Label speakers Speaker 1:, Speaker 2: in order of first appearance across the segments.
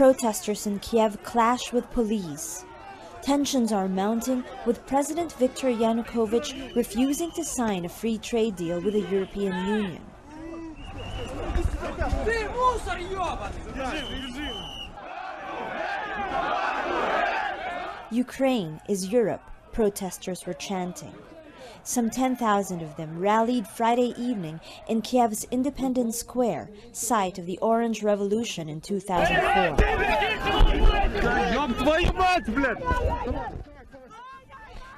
Speaker 1: Protesters in Kiev clash with police. Tensions are mounting, with President Viktor Yanukovych refusing to sign a free trade deal with the European Union. Ukraine is Europe, protesters were chanting. Some 10,000 of them rallied Friday evening in Kiev's Independence Square, site of the Orange Revolution in 2004.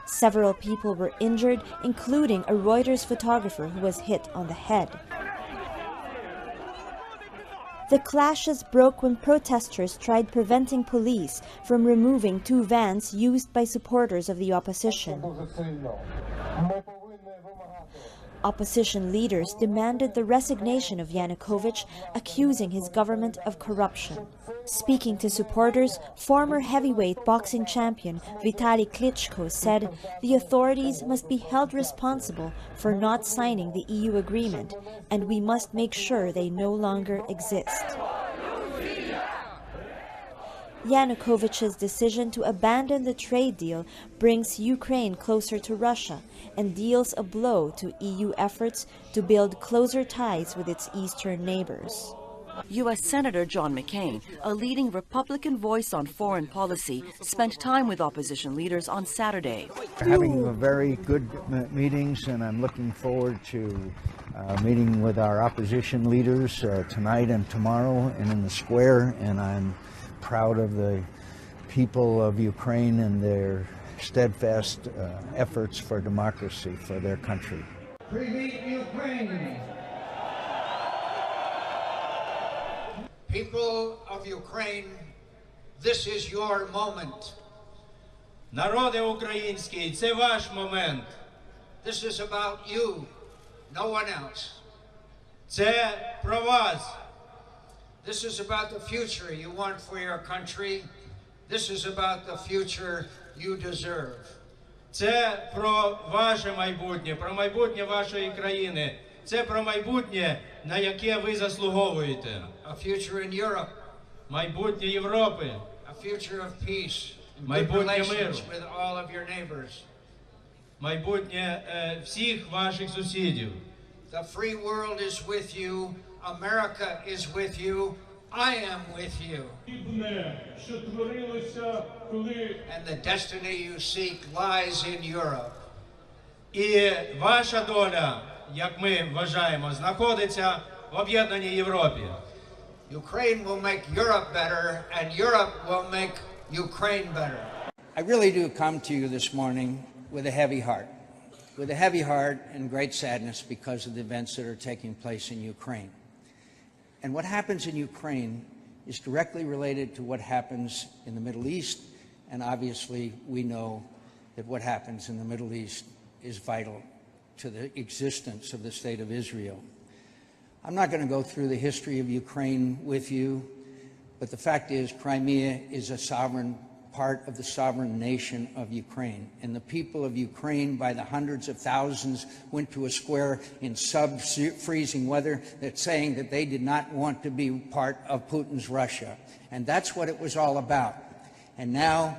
Speaker 1: Several people were injured, including a Reuters photographer who was hit on the head. The clashes broke when protesters tried preventing police from removing two vans used by supporters of the opposition. Opposition leaders demanded the resignation of Yanukovych, accusing his government of corruption. Speaking to supporters, former heavyweight boxing champion Vitaly Klitschko said the authorities must be held responsible for not signing the EU agreement, and we must make sure they no longer exist. Yanukovych's decision to abandon the trade deal brings Ukraine closer to Russia and deals a blow to EU efforts to build closer ties with its eastern neighbors.
Speaker 2: U.S. Senator John McCain, a leading Republican voice on foreign policy, spent time with opposition leaders on Saturday.
Speaker 3: We're having very good meetings, and I'm looking forward to meeting with our opposition leaders tonight and tomorrow and in the square, and I'm proud of the people of Ukraine and their steadfast efforts for democracy for their country.
Speaker 4: Привіт, Ukraine! People of Ukraine, this is your moment.
Speaker 5: Народи український, це ваш момент.
Speaker 4: This is about you, no one else.
Speaker 5: Це про вас.
Speaker 4: This is about the future you want for your country. This is about the future you deserve.
Speaker 5: Це про ваше майбутнє, про майбутнє вашої країни. Це про майбутнє, на яке ви заслуговуєте.
Speaker 4: A future in Europe.
Speaker 5: Майбутнє Європи.
Speaker 4: A future of peace.
Speaker 5: Майбутнє миру.
Speaker 4: With all of your neighbors.
Speaker 5: Майбутнє всіх ваших сусідів.
Speaker 4: The free world is with you. America is with you. I am with you. And the destiny you seek lies in Europe.
Speaker 5: І ваша доля, як ми вважаємо, знаходиться в об'єднаній Європі.
Speaker 4: Ukraine will make Europe better, and Europe will make Ukraine better.
Speaker 6: I really do come to you this morning with a heavy heart. With a heavy heart and great sadness because of the events that are taking place in Ukraine. And what happens in Ukraine is directly related to what happens in the Middle East, and obviously we know that what happens in the Middle East is vital to the existence of the State of Israel. I'm not going to go through the history of Ukraine with you, but the fact is Crimea is a sovereign part of the sovereign nation of Ukraine. And the people of Ukraine, by the hundreds of thousands, went to a square in sub-freezing weather that's saying that they did not want to be part of Putin's Russia. And that's what it was all about. And now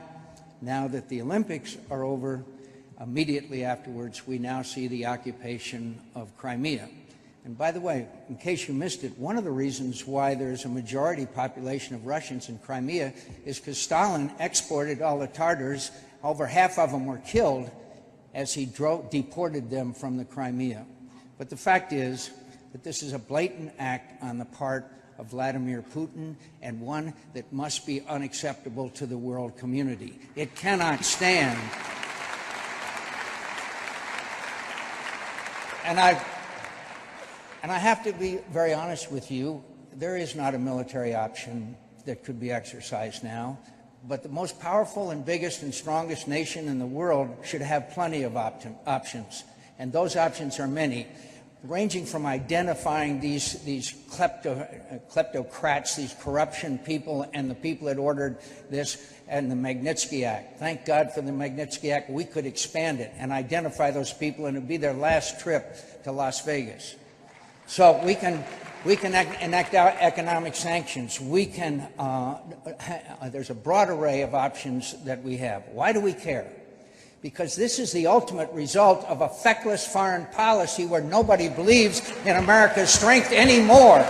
Speaker 6: that the Olympics are over, immediately afterwards, we now see the occupation of Crimea. And by the way, in case you missed it, one of the reasons why there's a majority population of Russians in Crimea is because Stalin exported all the Tatars. Over half of them were killed as he deported them from the Crimea. But the fact is that this is a blatant act on the part of Vladimir Putin, and one that must be unacceptable to the world community. It cannot stand. And I have to be very honest with you, there is not a military option that could be exercised now, but the most powerful and biggest and strongest nation in the world should have plenty of options. And those options are many, ranging from identifying these kleptocrats, these corruption people, and the people that ordered this, and the Magnitsky Act. Thank God for the Magnitsky Act. We could expand it and identify those people, and it would be their last trip to Las Vegas. So We can enact economic sanctions. We can, there's a broad array of options that we have. Why do we care? Because this is the ultimate result of a feckless foreign policy where nobody believes in America's strength anymore.